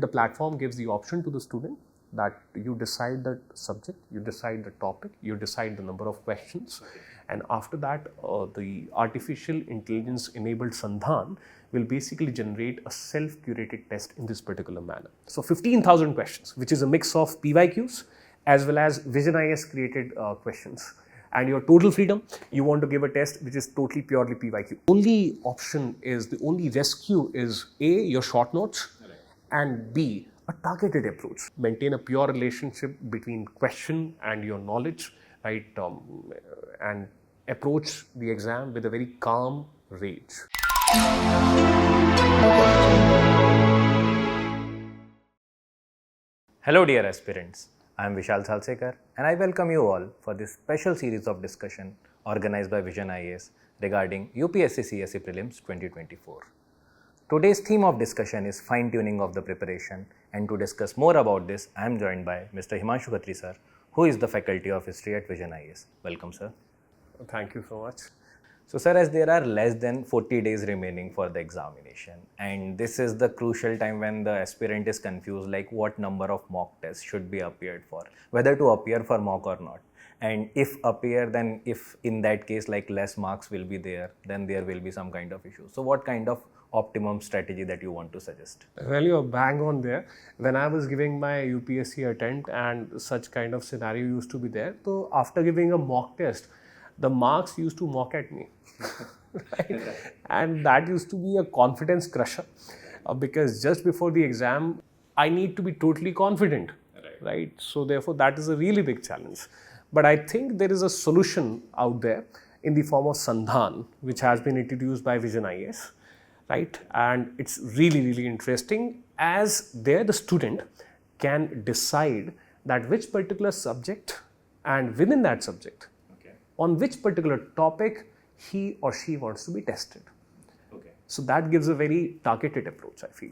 the platform gives the option to the student that you decide the subject, you decide the topic, you decide the number of questions, and after that, the artificial intelligence enabled Sandhan will basically generate a self-curated test in this particular manner. So 15,000 questions, which is a mix of PYQs as well as Vision IAS created questions. And your total freedom, you want to give a test which is totally purely PYQ. Only option is, the only rescue is A, your short notes, and B, a targeted approach. Maintain a pure relationship between question and your knowledge, right? And approach the exam with a very calm rage. Hello dear aspirants, I am Vishal Salsekar and I welcome you all for this special series of discussion organized by Vision IAS regarding UPSC CSE Prelims 2024. Today's theme of discussion is fine-tuning of the preparation, and to discuss more about this, I am joined by Mr. Himanshu Khatri sir, who is the Faculty of History at Vision IAS. Welcome sir. Thank you so much. So sir, as there are less than 40 days remaining for the examination, and this is the crucial time when the aspirant is confused like what number of mock tests should be appeared for, whether to appear for mock or not. And if appear, then if in that case like less marks will be there, then there will be some kind of issue. So what kind of optimum strategy that you want to suggest? Well, you're bang on there. When I was giving my UPSC attempt and such kind of scenario used to be there, so after giving a mock test, the marks used to mock at me. Right? And that used to be a confidence crusher because just before the exam, I need to be totally confident. Right? So therefore, that is a really big challenge. But I think there is a solution out there in the form of Sandhan, which has been introduced by Vision IAS, right? And it's really, really interesting, as there the student can decide that which particular subject and within that subject, on which particular topic he or she wants to be tested. So that gives a very targeted approach, I feel.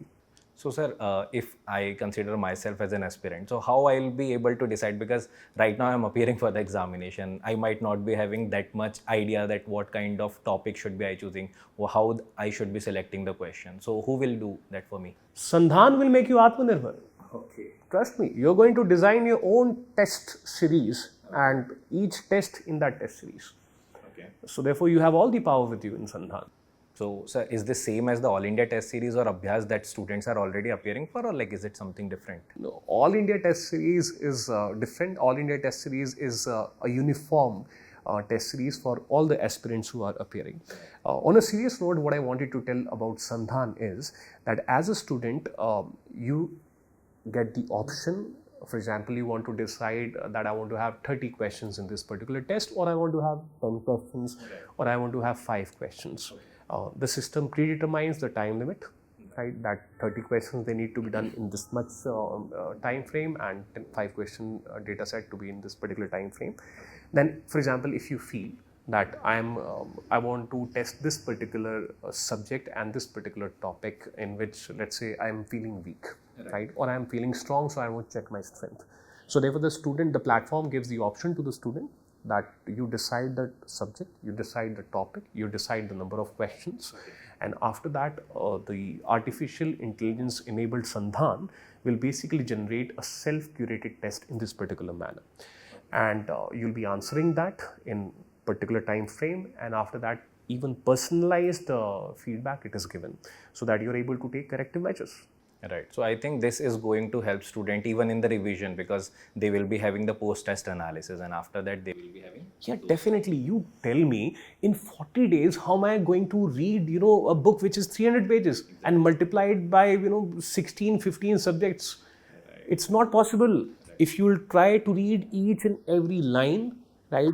So sir, if I consider myself as an aspirant, so how I will be able to decide, because right now I am appearing for the examination, I might not be having that much idea that what kind of topic should be I choosing or how I should be selecting the question. So who will do that for me? Sandhan will make you Atmanirbhar. Okay. Trust me, you're going to design your own test series and each test in that test series. So therefore you have all the power with you in Sandhan. So, sir, is this same as the All India Test Series or Abhyas that students are already appearing for, or like is it something different? No, All India Test Series is different. All India Test Series is a uniform test series for all the aspirants who are appearing. On a serious note, what I wanted to tell about Sandhan is that as a student, you get the option. For example, you want to decide that I want to have 30 questions in this particular test, or I want to have 10 questions, or I want to have 5 questions. The system predetermines the time limit, right? That 30 questions, they need to be done in this much time frame, and 5 question data set to be in this particular time frame. Then, for example, if you feel that I want to test this particular subject and this particular topic in which, let's say, I am feeling weak, right? Or I am feeling strong, so I want to check my strength. So therefore, the platform gives the option to the student that you decide the subject, you decide the topic, you decide the number of questions, and after that, the artificial intelligence enabled Sandhan will basically generate a self-curated test in this particular manner. And you'll be answering that in particular time frame, and after that, even personalized feedback it is given so that you're able to take corrective measures. Right. So I think this is going to help student even in the revision, because they will be having the post-test analysis, and after that they will be having. Yeah, definitely. You tell me in 40 days, how am I going to read, a book which is 300 pages and multiply it by, 16, 15 subjects? It's not possible. If you will try to read each and every line, right,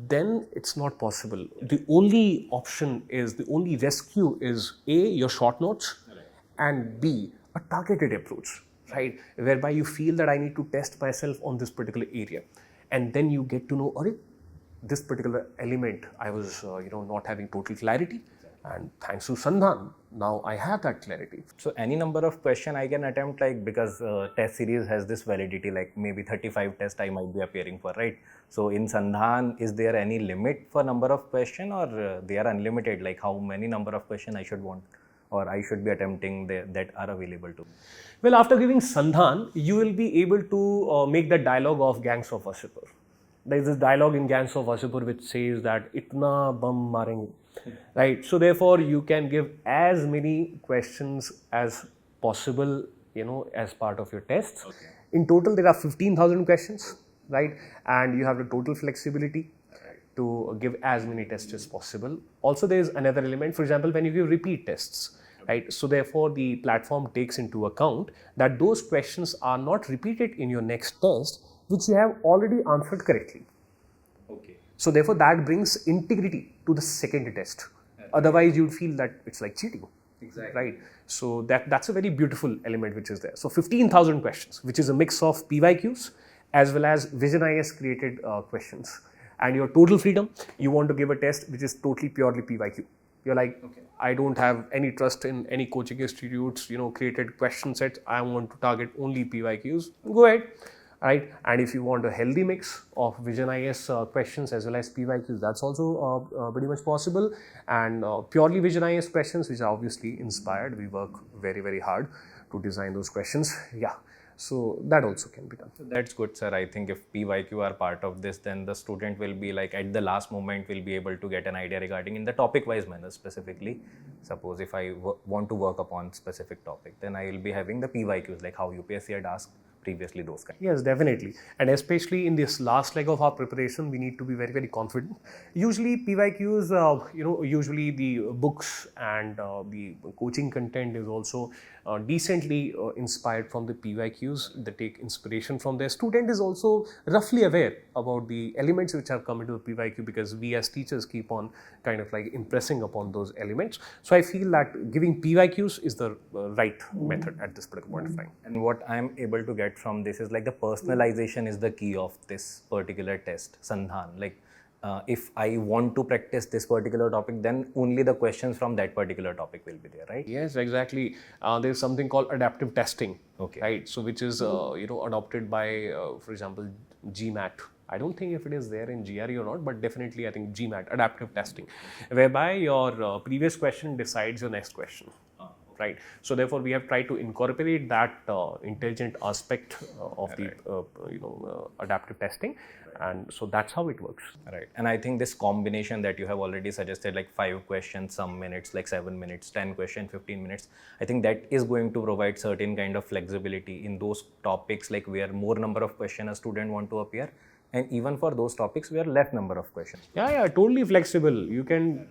then it's not possible. The only option is, the only rescue is A, your short notes, and B, a targeted approach, right? Whereby you feel that I need to test myself on this particular area. And then you get to know, this particular element, I was, not having total clarity. And thanks to Sandhan, now I have that clarity. So any number of question I can attempt, like, because test series has this validity, like maybe 35 tests I might be appearing for, right? So in Sandhan, is there any limit for number of question, or they are unlimited, like how many number of question I should want or I should be attempting that are available to me? Well, after giving Sandhan, you will be able to make the dialogue of Gangs of Wasseypur. There is this dialogue in Gangs of Wasseypur which says that itna bum marenge, right? So therefore, you can give as many questions as possible, as part of your tests. Okay. In total, there are 15,000 questions, right? And you have the total flexibility to give as many tests as possible. Also, there is another element. For example, when you give repeat tests, right? So therefore, the platform takes into account that those questions are not repeated in your next test, which you have already answered correctly. Okay. So therefore, that brings integrity to the second test. Otherwise, you'd feel that it's like cheating. Exactly. Right. So that's a very beautiful element which is there. So 15,000 questions, which is a mix of PYQs as well as Vision IAS created questions. And your total freedom, you want to give a test which is totally purely PYQ. You're like, okay, I don't have any trust in any coaching institutes, created question sets. I want to target only PYQs. Go ahead. Right. And if you want a healthy mix of Vision IAS questions as well as PYQs, that's also pretty much possible. And purely Vision IAS questions, which are obviously inspired. We work very, very hard to design those questions. Yeah. So that also can be done. That's good, sir. I think if PYQ are part of this, then the student will be like at the last moment will be able to get an idea regarding in the topic wise manner specifically. Suppose if I want to work upon specific topic, then I will be having the PYQs like how UPSC had asked previously those kind. Yes, definitely. And especially in this last leg of our preparation, we need to be very, very confident. Usually PYQs, usually the books and the coaching content is also decently inspired from the PYQs. They take inspiration from their student is also roughly aware about the elements which have come into the PYQ, because we as teachers keep on kind of like impressing upon those elements. So I feel that giving PYQs is the right method at this particular point of time. And what I'm able to get from this is like the personalization is the key of this particular test, Sandhan. Like if I want to practice this particular topic, then only the questions from that particular topic will be there, right? Yes, exactly. There's something called adaptive testing, Okay. right? So which is adopted by, for example, GMAT. I don't think if it is there in GRE or not, but definitely I think GMAT, adaptive testing, whereby your previous question decides your next question. Right. So therefore, we have tried to incorporate that intelligent aspect of the adaptive testing, and so that's how it works. Right. And I think this combination that you have already suggested, like 5 questions, some minutes, like 7 minutes, 10 questions, 15 minutes, I think that is going to provide certain kind of flexibility in those topics, like where more number of questions a student want to appear, and even for those topics where less number of questions. Yeah, totally flexible. You can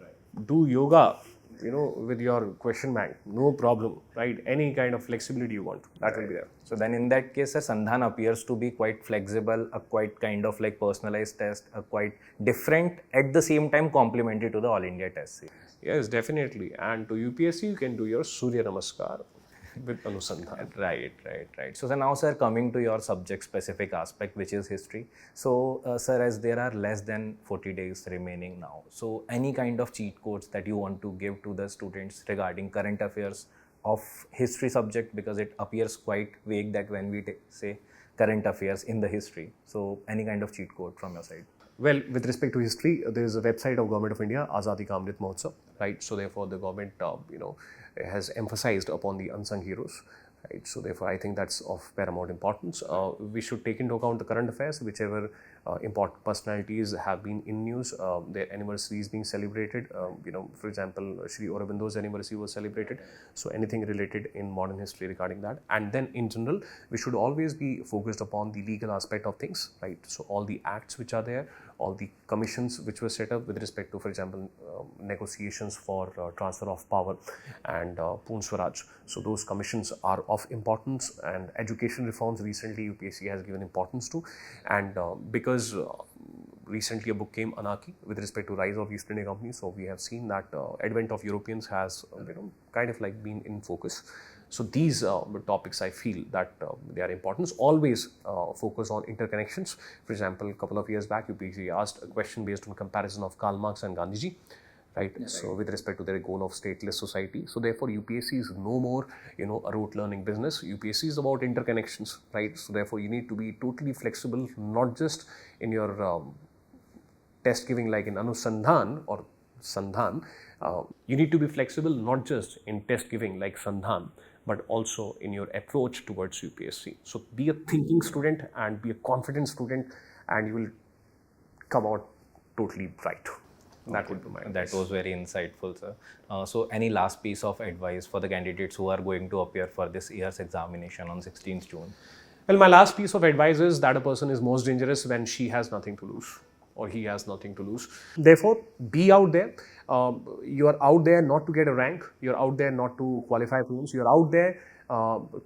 do yoga, with your question bank, no problem, right? Any kind of flexibility you want, that will be there. So then in that case, Sandhan appears to be quite flexible, a quite kind of like personalized test, a quite different, at the same time complementary to the All India test series. Yes, definitely. And to UPSC, you can do your Surya Namaskar with Anusandhan. Right. So now, sir, coming to your subject specific aspect, which is history. So, sir, as there are less than 40 days remaining now, so any kind of cheat codes that you want to give to the students regarding current affairs of history subject, because it appears quite vague that when we say current affairs in the history. So, any kind of cheat code from your side? Well, with respect to history, there is a website of Government of India, Azadi Ka Amrit Mahotsav, right? So therefore, the government, has emphasized upon the unsung heroes, right? So therefore, I think that's of paramount importance. We should take into account the current affairs, whichever important personalities have been in news, their anniversaries being celebrated. For example, Shri Aurobindo's anniversary was celebrated. So anything related in modern history regarding that. And then in general, we should always be focused upon the legal aspect of things, right? So all the acts which are there, all the commissions which were set up with respect to, for example, negotiations for transfer of power and Poon Swaraj. So those commissions are of importance, and education reforms recently UPSC has given importance to. And because recently a book came, Anaki, with respect to rise of East India Company. So we have seen that advent of Europeans has kind of like been in focus. So these topics, I feel that they are important. Always focus on interconnections. For example, a couple of years back, UPSC asked a question based on comparison of Karl Marx and Gandhiji. Right. So with respect to their goal of stateless society. So therefore, UPSC is no more, a rote learning business. UPSC is about interconnections, right? So therefore, you need to be totally flexible, not just in your test giving like in Anusandhan or Sandhan, you need to be flexible not just in test giving like Sandhan, but also in your approach towards UPSC. So be a thinking student and be a confident student, and you will come out totally bright. That would be my advice. That was very insightful, sir. So, any last piece of advice for the candidates who are going to appear for this year's examination on 16th June? Well, my last piece of advice is that a person is most dangerous when she has nothing to lose or he has nothing to lose. Therefore, be out there. You are out there not to get a rank. You're out there not to qualify prelims. You're out there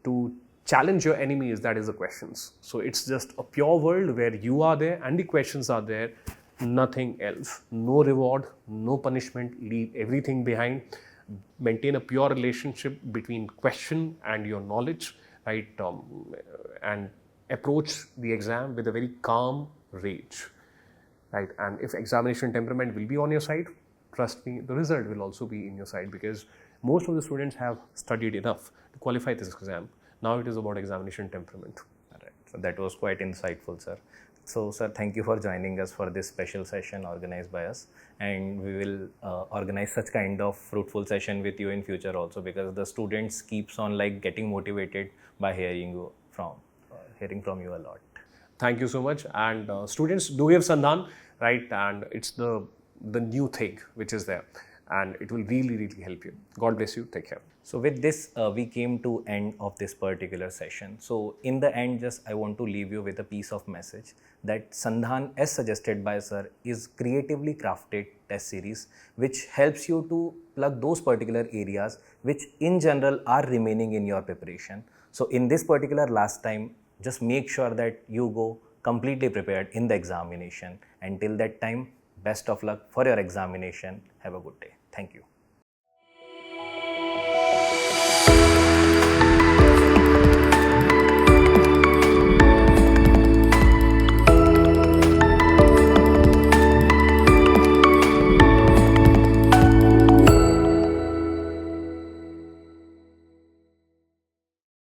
to challenge your enemies, that is the questions. So it's just a pure world where you are there and the questions are there, nothing else. No reward, no punishment, leave everything behind. Maintain a pure relationship between question and your knowledge, right? And approach the exam with a very calm rage, right? And if examination temperament will be on your side, trust me, the result will also be in your side, because most of the students have studied enough to qualify this exam. Now it is about examination temperament. All right. So that was quite insightful, sir. So, sir, thank you for joining us for this special session organized by us, and we will organize such kind of fruitful session with you in future also, because the students keeps on like getting motivated by hearing from you a lot. Thank you so much. And students, do give Sandhan, right? And it's the new thing which is there, and it will really help you. God bless you. Take care. So with this, we came to end of this particular session. So in the end, just I want to leave you with a piece of message that Sandhan, as suggested by sir, is creatively crafted test series which helps you to plug those particular areas which in general are remaining in your preparation. So in this particular last time, just make sure that you go completely prepared in the examination. Until that time, best of luck for your examination. Have a good day. Thank you.